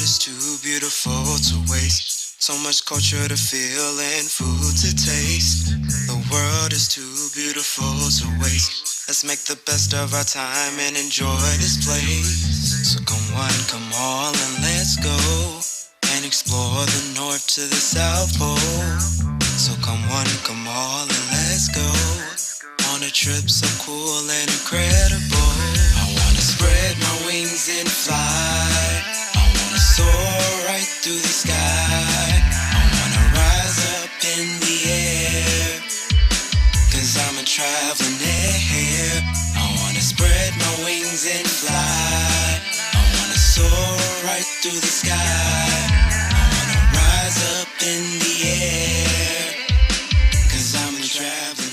is too beautiful to waste. So much culture to feel and food to taste. The world is too beautiful to waste. Let's make the best of our time and enjoy this place. So come one, come all, and let's go and explore the north to the south pole. So come one, come all, and let's go on a trip so cool and incredible. I wanna spread my wings and fly. I wanna soar right through the sky. I wanna rise up in the air, 'cause I'm a travelonaire. I wanna spread my wings and fly. I wanna soar right through the sky. I wanna rise up in the air, 'cause I'm a travelonaire.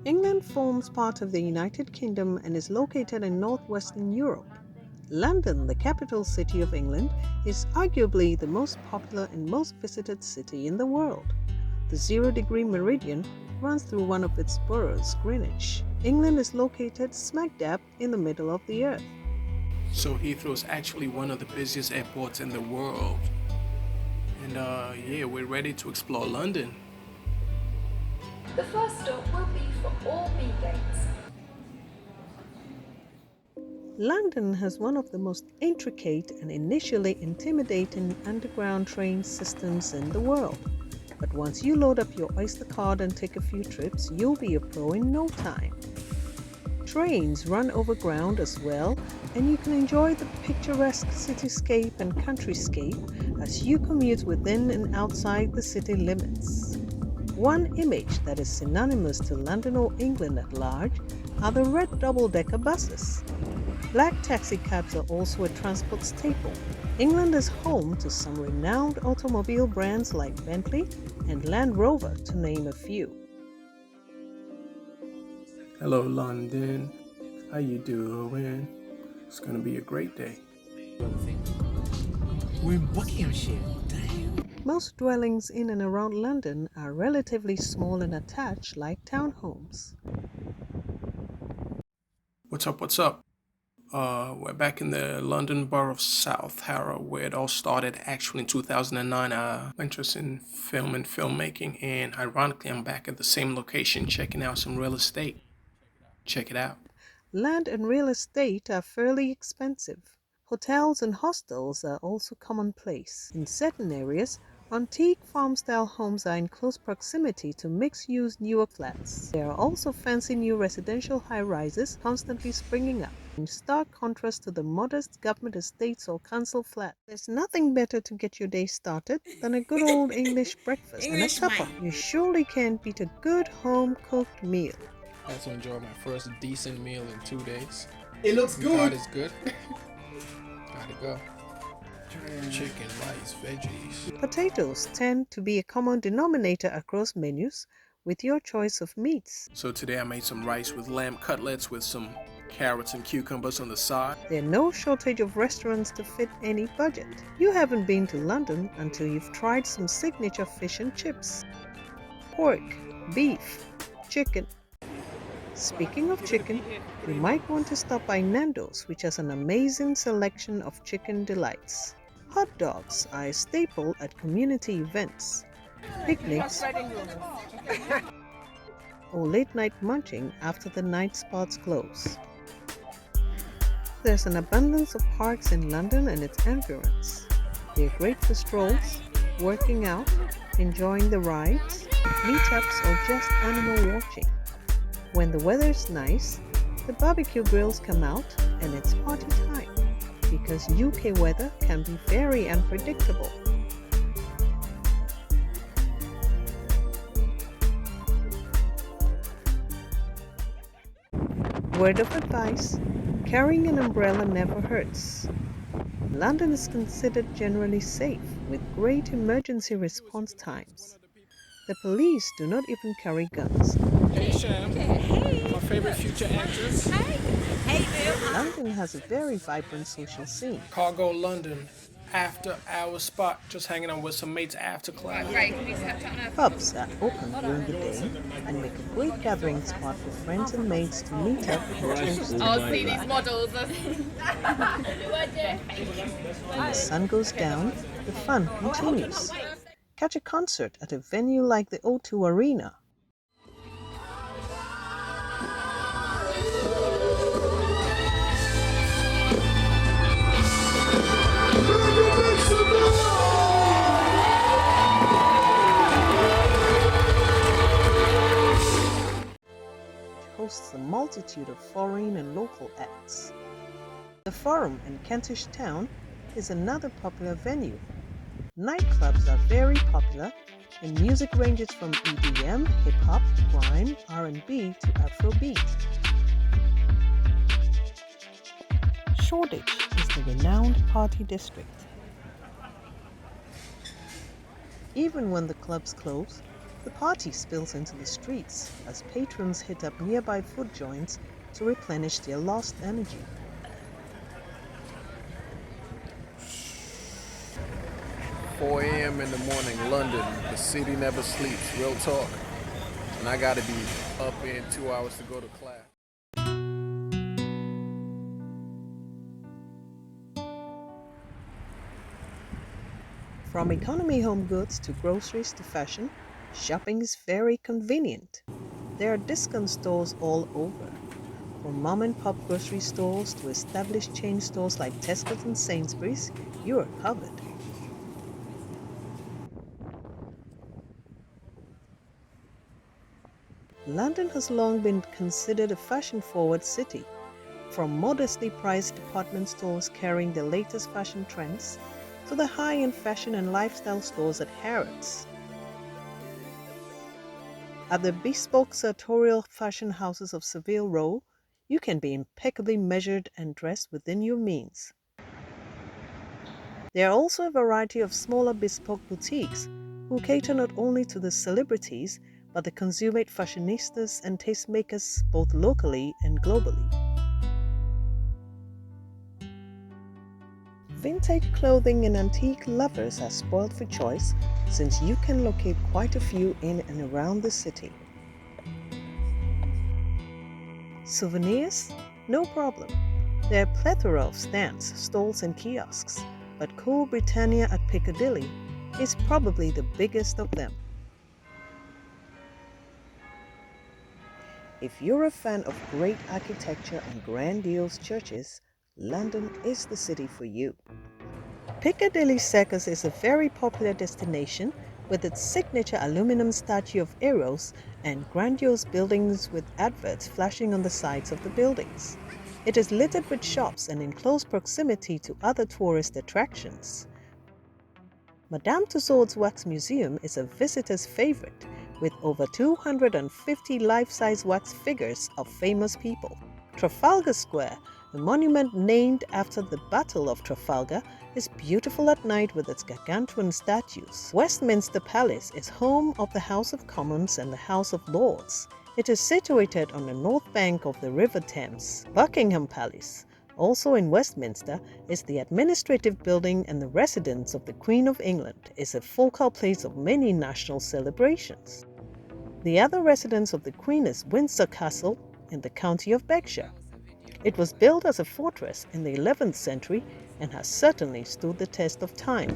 England forms part of the United Kingdom and is located in northwestern Europe. London, the capital city of England, is arguably the most popular and most visited city in the world. The 0-degree meridian runs through one of its boroughs, Greenwich. England is located smack dab in the middle of the earth. So Heathrow is actually one of the busiest airports in the world. And yeah, we're ready to explore London. The first stop will be for all B gates. London has one of the most intricate and initially intimidating underground train systems in the world. But once you load up your Oyster card and take a few trips, you'll be a pro in no time. Trains run overground as well, and you can enjoy the picturesque cityscape and countryscape as you commute within and outside the city limits. One image that is synonymous to London or England at large are the red double-decker buses. Black taxicabs are also a transport staple. England is home to some renowned automobile brands like Bentley and Land Rover, to name a few. Hello, London. How you doing? It's gonna be a great day. We're in Buckinghamshire. Most dwellings in and around London are relatively small and attached like townhomes. What's up? What's up? We're back in the London borough of South Harrow, where it all started actually in 2009. Interest in film and filmmaking, and ironically, I'm back at the same location checking out some real estate. Check it out. Land and real estate are fairly expensive. Hotels and hostels are also commonplace. In certain areas, antique farm-style homes are in close proximity to mixed-use newer flats. There are also fancy new residential high-rises constantly springing up, in stark contrast to the modest government estates or council flats. There's nothing better to get your day started than a good old English breakfast and a cuppa. You surely can't beat a good home-cooked meal. I had to enjoy my first decent meal in 2 days. It looks God good. is good. Gotta go. Chicken, rice, veggies. Potatoes tend to be a common denominator across menus, with your choice of meats. So today I made some rice with lamb cutlets with some carrots and cucumbers on the side. There are no shortage of restaurants to fit any budget. You haven't been to London until you've tried some signature fish and chips. Pork, beef, chicken. Speaking of chicken, you might want to stop by Nando's, which has an amazing selection of chicken delights. Hot dogs are a staple at community events, picnics, or late-night munching after the night spots close. There's an abundance of parks in London and its environs. They're great for strolls, working out, enjoying the rides, meetups, or just animal watching. When the weather's nice, the barbecue grills come out and it's party time, because UK weather can be very unpredictable. Word of advice: carrying an umbrella never hurts. London is considered generally safe, with great emergency response times. The police do not even carry guns. Hey Sham, my favorite future actress. London has a very vibrant social scene. Cargo London, after hour spot, just hanging out with some mates after class. Right, can we step down a Pubs are open during the day and make a great gathering spot for friends and mates to meet up and toast Oh, and see these relax. models. When the sun goes down, the fun continues. Catch a concert at a venue like the O2 Arena. Hosts a multitude of foreign and local acts. The Forum in Kentish Town is another popular venue. Nightclubs are very popular, and music ranges from EDM, hip-hop, grime, R&B to Afrobeat. Shoreditch is the renowned party district. Even when the clubs close, the party spills into the streets as patrons hit up nearby food joints to replenish their lost energy. 4 a.m. in the morning, London. The city never sleeps. Real talk. And I gotta be up in 2 hours to go to class. From economy home goods to groceries to fashion, shopping is very convenient. There are discount stores all over. From mom and pop grocery stores to established chain stores like Tesco's and Sainsbury's, you are covered. London has long been considered a fashion-forward city. From modestly priced department stores carrying the latest fashion trends to the high-end fashion and lifestyle stores at Harrods. At the bespoke sartorial fashion houses of Savile Row, you can be impeccably measured and dressed within your means. There are also a variety of smaller bespoke boutiques who cater not only to the celebrities but the consummate fashionistas and tastemakers both locally and globally. Vintage clothing and antique lovers are spoiled for choice since you can locate quite a few in and around the city. Souvenirs? No problem. There are a plethora of stands, stalls and kiosks, but Cool Britannia at Piccadilly is probably the biggest of them. If you're a fan of great architecture and grandiose churches, London is the city for you. Piccadilly Circus is a very popular destination with its signature aluminum statue of Eros and grandiose buildings with adverts flashing on the sides of the buildings. It is littered with shops and in close proximity to other tourist attractions. Madame Tussauds Wax Museum is a visitor's favorite, with over 250 life-size wax figures of famous people. Trafalgar Square, a monument named after the Battle of Trafalgar, is beautiful at night with its gargantuan statues. Westminster Palace is home of the House of Commons and the House of Lords. It is situated on the north bank of the River Thames. Buckingham Palace, also in Westminster, is the administrative building and the residence of the Queen of England, is a focal place of many national celebrations. The other residence of the Queen is Windsor Castle in the county of Berkshire. It was built as a fortress in the 11th century and has certainly stood the test of time.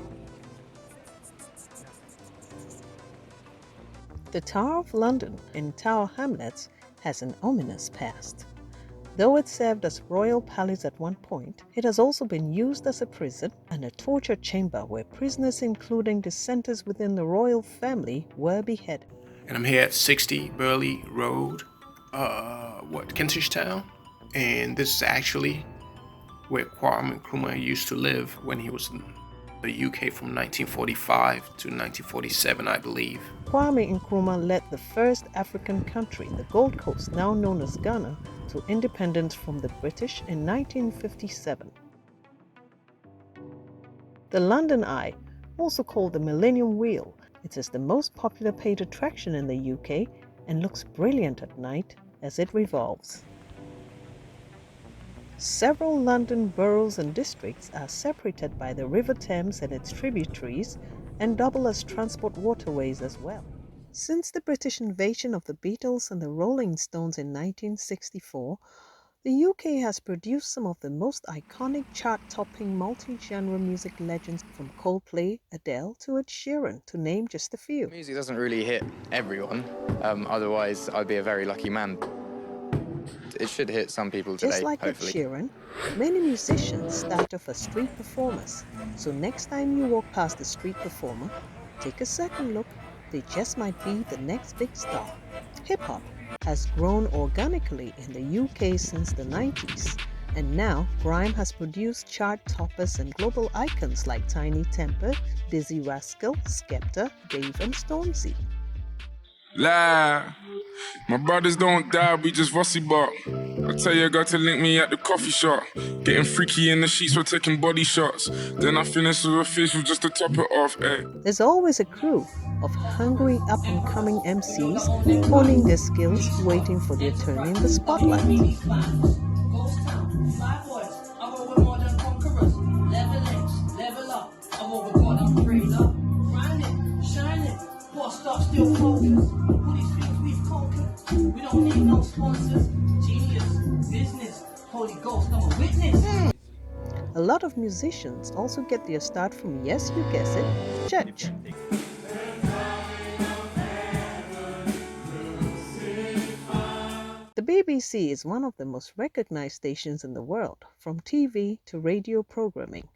The Tower of London in Tower Hamlets has an ominous past. Though it served as royal palace at one point, it has also been used as a prison and a torture chamber where prisoners, including dissenters within the royal family, were beheaded. And I'm here at 60 Burley Road, Kentish Town. And this is actually where Kwame Nkrumah used to live when he was in the UK from 1945 to 1947, I believe. Kwame Nkrumah led the first African country, the Gold Coast, now known as Ghana, to independence from the British in 1957. The London Eye, also called the Millennium Wheel, it is the most popular paid attraction in the UK and looks brilliant at night as it revolves. Several London boroughs and districts are separated by the River Thames and its tributaries and double as transport waterways as well. Since the British invasion of the Beatles and the Rolling Stones in 1964, the UK has produced some of the most iconic chart-topping multi-genre music legends from Coldplay, Adele to Ed Sheeran, to name just a few. Music doesn't really hit everyone, otherwise I'd be a very lucky man. It should hit some people today, Just like hopefully. Ed Sheeran, many musicians start off as street performers. So next time you walk past a street performer, take a second look. They just might be the next big star. Hip-hop has grown organically in the UK since the 90s, and now grime has produced chart toppers and global icons like Tiny Temper, Dizzy Rascal, Skepta, Dave and Stormzy. Lie. My brothers don't die, we just rusty bark. I tell your girl to link me at the coffee shop. Getting freaky in the sheets, we're taking body shots. Then I finish with a facial just to top it off, eh. There's always a crew of hungry up-and-coming MCs honing their skills, waiting for their turn in the spotlight. We don't need no sponsors. Genius, business, Holy Ghost, I'm a witness. A lot of musicians also get their start from, yes, you guess it, church. The BBC is one of the most recognized stations in the world, from TV to radio programming.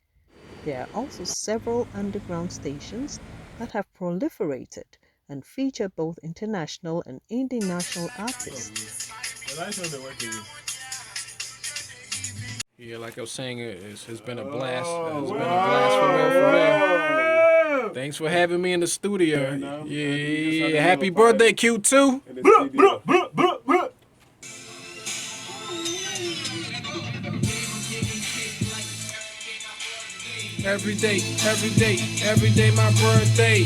There are also several underground stations that have proliferated and feature both international and indie national artists. Yeah, like I was saying, it's been a blast. It's been a blast for real. Thanks for having me in the studio. Yeah, happy birthday, Q2. Every day, my birthday.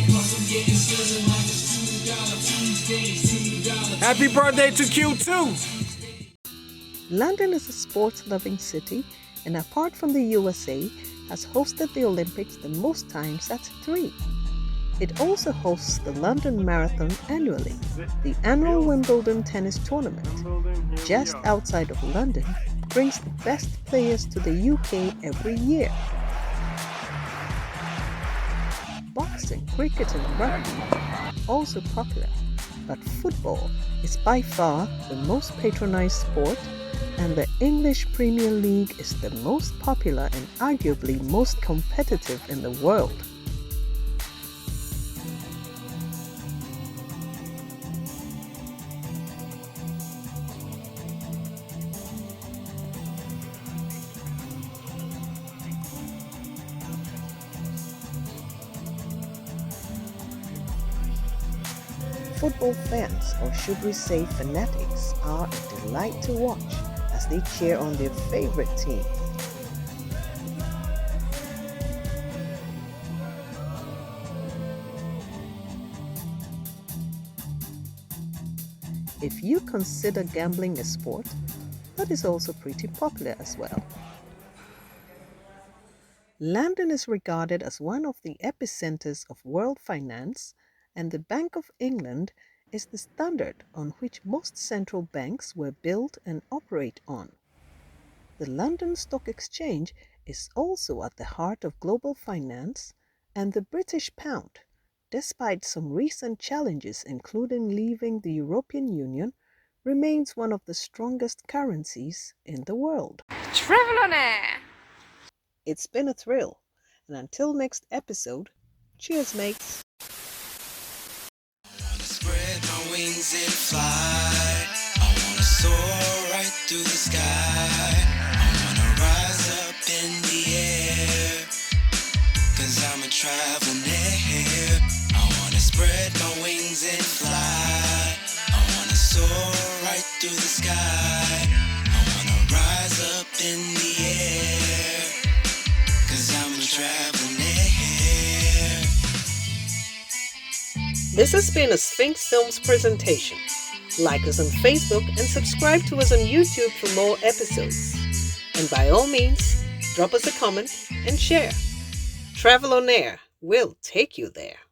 Happy birthday to Q2. London is a sports-loving city, and apart from the USA, has hosted the Olympics the most times at 3. It also hosts the London Marathon annually, the annual Wimbledon tennis tournament. Just outside of London, brings the best players to the UK every year. Boxing, cricket and rugby also popular, but football is by far the most patronized sport, and the English Premier League is the most popular and arguably most competitive in the world. Football fans, or should we say fanatics, are a delight to watch as they cheer on their favorite team. If you consider gambling a sport, that is also pretty popular as well. London is regarded as one of the epicenters of world finance, and the Bank of England is the standard on which most central banks were built and operate on. The London Stock Exchange is also at the heart of global finance, and the British pound, despite some recent challenges including leaving the European Union, remains one of the strongest currencies in the world. Travelonaire! It's been a thrill, and until next episode, cheers mates! Spread my wings and fly. I wanna soar right through the sky. I wanna rise up in the air, 'cause I'm a travelonaire. I wanna spread my wings and fly. I wanna soar right through the sky. I wanna rise up in the air, 'cause I'm a travelonaire. This has been a Sphinx Films presentation. Like us on Facebook and subscribe to us on YouTube for more episodes. And by all means, drop us a comment and share. Travelonaire will take you there.